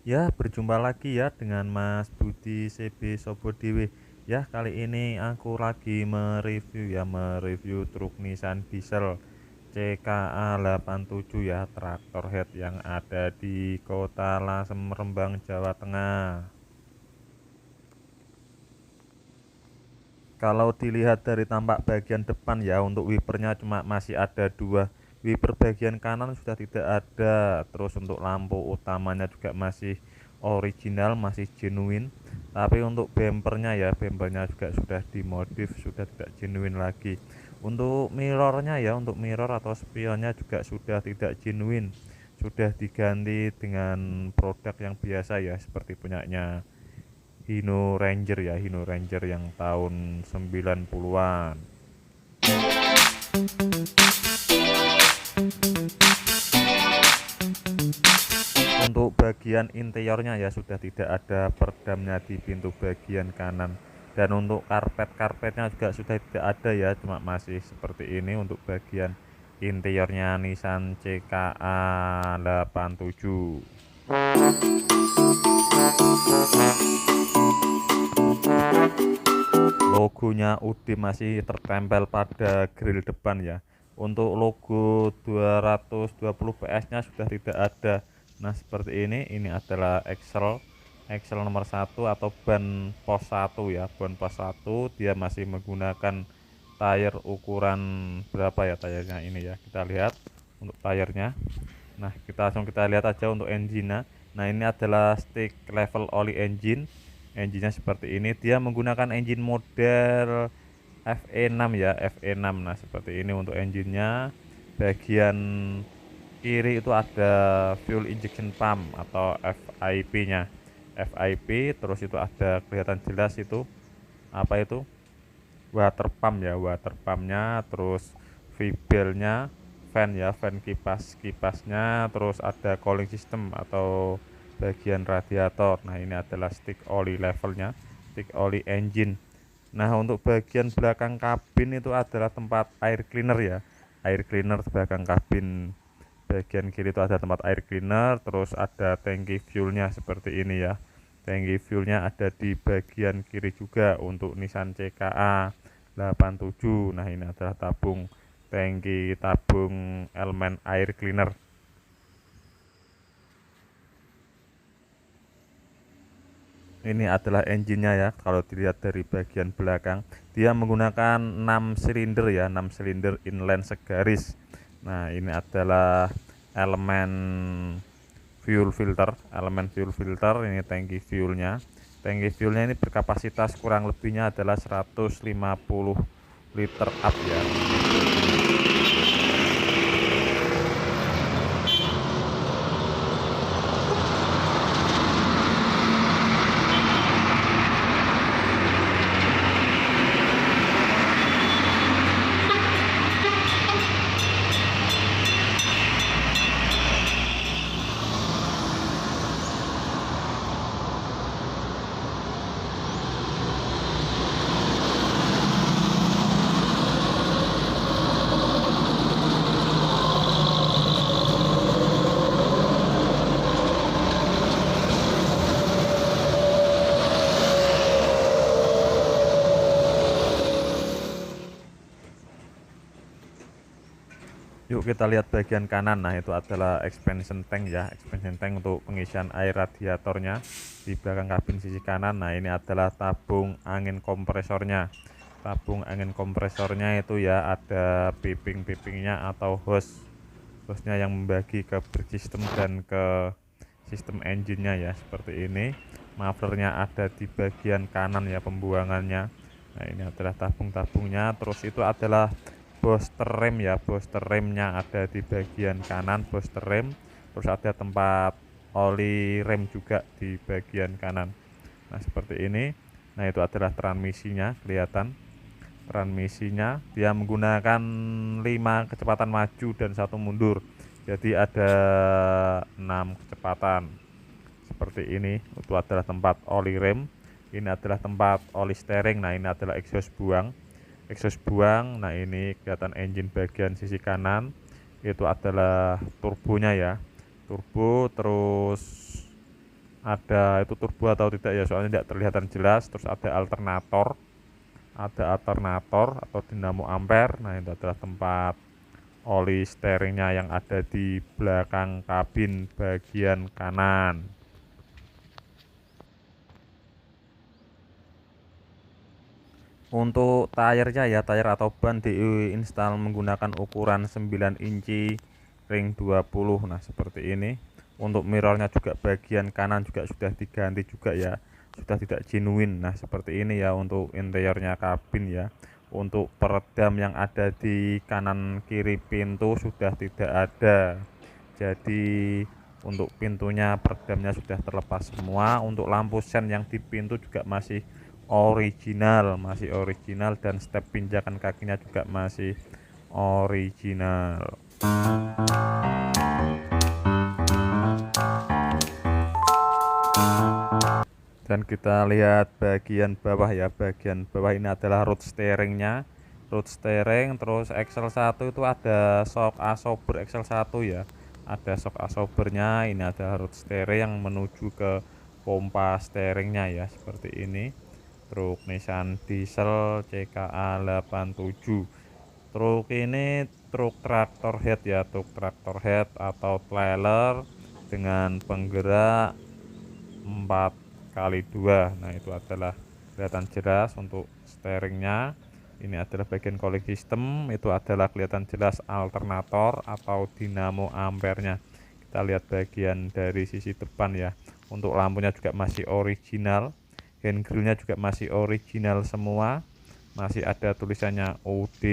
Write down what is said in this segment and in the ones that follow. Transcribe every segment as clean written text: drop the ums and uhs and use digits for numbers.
Ya, berjumpa lagi ya dengan Mas Budi CB Sobodewe. Ya, kali ini aku lagi mereview truk Nissan Diesel CKA 87 ya, traktor head yang ada di Kota Lasem, Rembang, Jawa Tengah. Kalau dilihat dari tampak bagian depan ya, untuk wipernya cuma masih ada dua. Wiper bagian kanan sudah tidak ada. Terus untuk lampu utamanya juga masih original, masih genuine. Tapi untuk bempernya ya, bempernya juga sudah dimodif, sudah tidak genuine lagi. Untuk mirrornya ya, untuk mirror atau spionnya juga sudah tidak genuine. Sudah diganti dengan produk yang biasa ya, seperti punyanya Hino Ranger ya, Hino Ranger yang tahun 90-an. Untuk bagian interiornya ya sudah tidak ada peredamnya di pintu bagian kanan. Dan untuk karpetnya juga sudah tidak ada ya, cuma masih seperti ini untuk bagian interiornya Nissan CKA 87. Logonya UD masih tertempel pada grill depan ya. Untuk logo 220 PS-nya sudah tidak ada. Nah, seperti ini adalah Excel nomor 1 atau ban pos 1 ya. Ban pos 1 dia masih menggunakan tire ukuran berapa ya tayarnya ini ya. Kita lihat untuk tayarnya. Nah, kita lihat aja untuk engine-nya. Nah, ini adalah stick level oli engine. Engine-nya seperti ini. Dia menggunakan engine model FE6 ya, FE6. Nah, seperti ini untuk engine-nya. Bagian kiri itu ada fuel injection pump atau FIP-nya. FIP, terus itu ada kelihatan jelas itu apa itu? Water pump ya, water pumpnya, terus V-bell-nya, fan ya, fan kipasnya, terus ada cooling system atau bagian radiator. Nah, ini adalah stick oli levelnya, stick oli engine. Nah, untuk bagian belakang kabin itu adalah tempat air cleaner ya, air cleaner di belakang kabin. Bagian kiri itu ada tempat air cleaner, terus ada tangki fuelnya seperti ini ya. Tangki fuelnya ada di bagian kiri juga untuk Nissan CKA 87. Nah, ini adalah tangki tabung elemen air cleaner. Ini adalah engine-nya ya. Kalau dilihat dari bagian belakang, dia menggunakan 6 silinder ya, 6 silinder inline segaris. Nah, ini adalah elemen fuel filter ini tangki fuelnya. Tangki fuelnya ini berkapasitas kurang lebihnya adalah 150 liter up ya. Yuk kita lihat bagian kanan. Nah, itu adalah expansion tank ya, expansion tank untuk pengisian air radiatornya di belakang kabin sisi kanan. Nah, ini adalah tabung angin kompresornya. Tabung angin kompresornya itu ya ada piping-pipingnya atau hostnya yang membagi ke brake system dan ke sistem engine-nya ya, seperti ini. Mufflernya ada di bagian kanan ya, pembuangannya. Nah, ini adalah tabung-tabungnya. Terus itu adalah booster rem ya, booster remnya ada di bagian kanan, booster rem. Terus ada tempat oli rem juga di bagian kanan. Nah, seperti ini. Nah, itu adalah transmisinya, kelihatan transmisinya dia menggunakan 5 kecepatan maju dan 1 mundur, jadi ada 6 kecepatan seperti ini. Itu adalah tempat oli rem, ini adalah tempat oli steering. Nah, ini adalah exhaust buang. Nah, ini kelihatan engine bagian sisi kanan, itu adalah turbonya ya, turbo. Terus ada itu turbo atau tidak ya, soalnya tidak terlihat jelas. Terus ada alternator atau dinamo ampere. Nah, itu adalah tempat oli steeringnya yang ada di belakang kabin bagian kanan. Untuk tayarnya ya, tayar atau ban diinstal menggunakan ukuran 9 inci ring 20. Nah, seperti ini. Untuk mirrornya juga bagian kanan juga sudah diganti juga ya, sudah tidak genuine. Nah, seperti ini ya untuk interiornya kabin ya. Untuk peredam yang ada di kanan kiri pintu sudah tidak ada, jadi untuk pintunya peredamnya sudah terlepas semua. Untuk lampu sen yang di pintu juga masih original, dan step pinjakan kakinya juga masih original. Dan kita lihat bagian bawah ya, bagian bawah ini adalah road steeringnya, terus Excel 1 itu ada shock absorber Excel 1 ya, ada shock absorbernya. Ini ada road steering yang menuju ke pompa steeringnya ya, seperti ini. Truk Nissan diesel CKA 87. Truk ini truk traktor head ya, truk traktor head atau trailer dengan penggerak 4x2. Nah, itu adalah kelihatan jelas untuk steeringnya. Ini adalah bagian cooling system, itu adalah kelihatan jelas alternator atau dinamo ampernya. Kita lihat bagian dari sisi depan ya. Untuk lampunya juga masih original, hand grillnya juga masih original semua, masih ada tulisannya OD.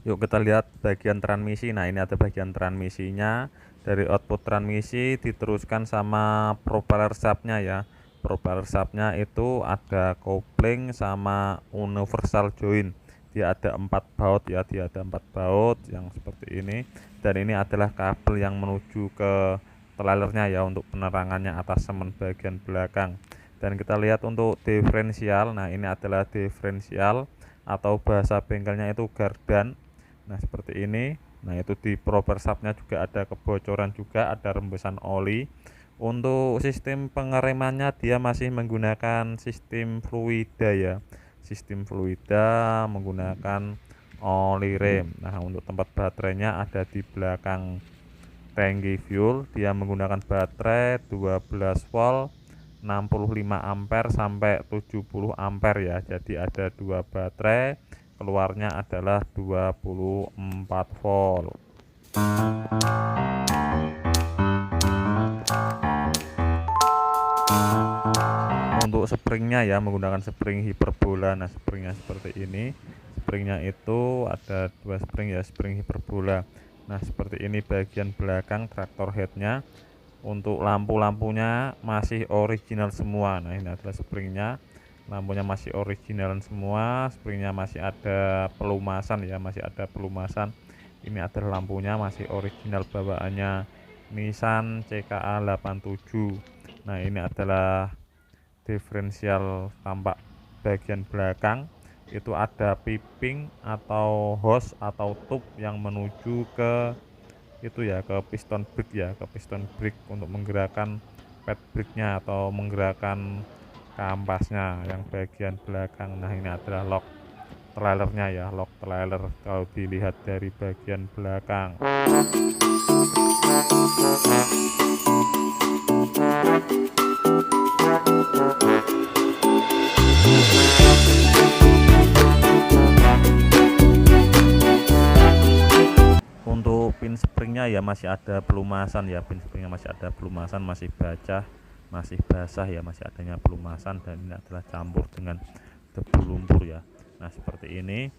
Yuk kita lihat bagian transmisi. Nah, ini ada bagian transmisinya. Dari output transmisi diteruskan sama propeller shaftnya ya. Propeller shaftnya itu ada kopling sama universal joint. Dia ada 4 baut ya, yang seperti ini. Dan ini adalah kabel yang menuju ke trailernya ya, untuk penerangannya atas semen bagian belakang. Dan kita lihat untuk diferensial. Nah, ini adalah diferensial atau bahasa bengkelnya itu gardan. Nah, seperti ini. Nah, itu di proper shaftnya juga ada kebocoran, juga ada rembesan oli. Untuk sistem pengeremannya dia masih menggunakan sistem fluida ya, sistem fluida menggunakan oli rem. Nah, untuk tempat baterainya ada di belakang tangki fuel. Dia menggunakan baterai 12 volt 65 ampere sampai 70 ampere ya. Jadi ada 2 baterai, keluarnya adalah 24 volt. Untuk springnya ya, menggunakan spring hiperbola. Nah, springnya seperti ini. Springnya itu ada 2 spring ya, spring hiperbola. Nah, seperti ini bagian belakang traktor headnya. Untuk lampu-lampunya masih original semua. Nah, ini adalah springnya, lampunya masih original semua, springnya masih ada pelumasan ya, masih ada pelumasan. Ini adalah lampunya masih original, bawaannya Nissan CKA 87. Nah, ini adalah diferensial tampak bagian belakang. Itu ada piping atau hose atau tube yang menuju ke itu ya, ke piston brake ya, ke piston brake untuk menggerakkan pad brake-nya atau menggerakkan kampasnya yang bagian belakang. Nah, ini adalah lock trailernya ya, lock trailer kalau dilihat dari bagian belakang. Untuk pin springnya ya masih ada pelumasan ya, pin springnya masih ada pelumasan, masih basah ya, masih adanya pelumasan. Dan ini adalah campur dengan debu lumpur ya. Nah, seperti ini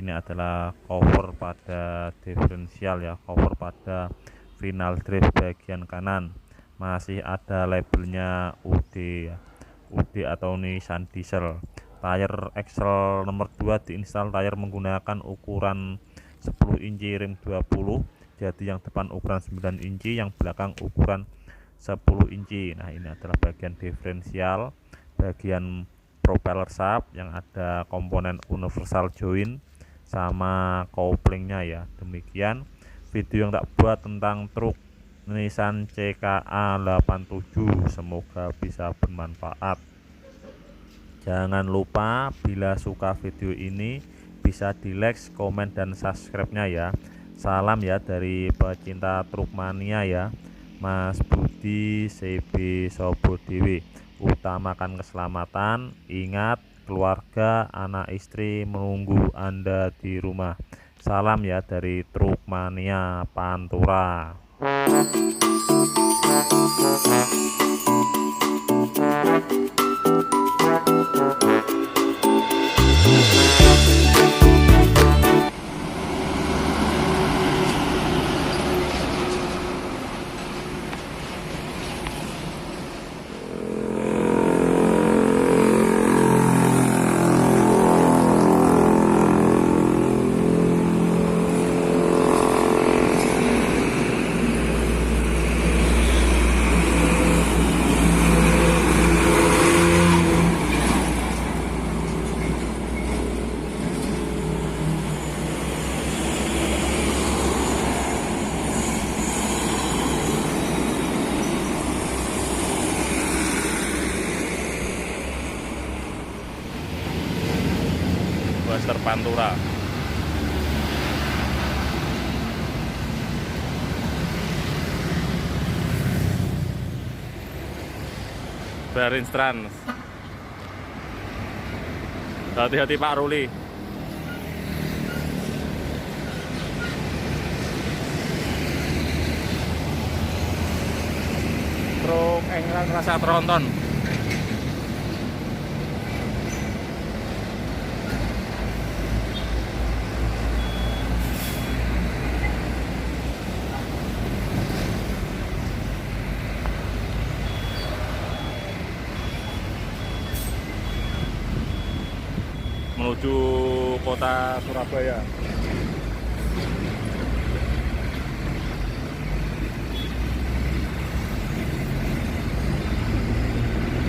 adalah cover pada diferensial ya, cover pada final drive bagian kanan, masih ada labelnya UD ya, UD atau Nissan diesel. Tayar Excel nomor 2 diinstal tayar menggunakan ukuran 10 inci rim 20. Jadi yang depan ukuran 9 inci, yang belakang ukuran 10 inci. Nah, ini adalah bagian diferensial, bagian propeller shaft yang ada komponen universal joint sama couplingnya ya. Demikian video yang tak buat tentang truk Nissan CKA 87, semoga bisa bermanfaat. Jangan lupa bila suka video ini bisa di like, komen, dan subscribe-nya ya. Salam ya dari pecinta truk mania ya, Mas Budi CB Sobodewi. Utamakan keselamatan, ingat keluarga, anak istri menunggu Anda di rumah. Salam ya dari truk mania Pantura. Buster Pantura. Berinstrans. Hati-hati Pak Ruli. Truk England rasa tronton. Menuju kota Surabaya.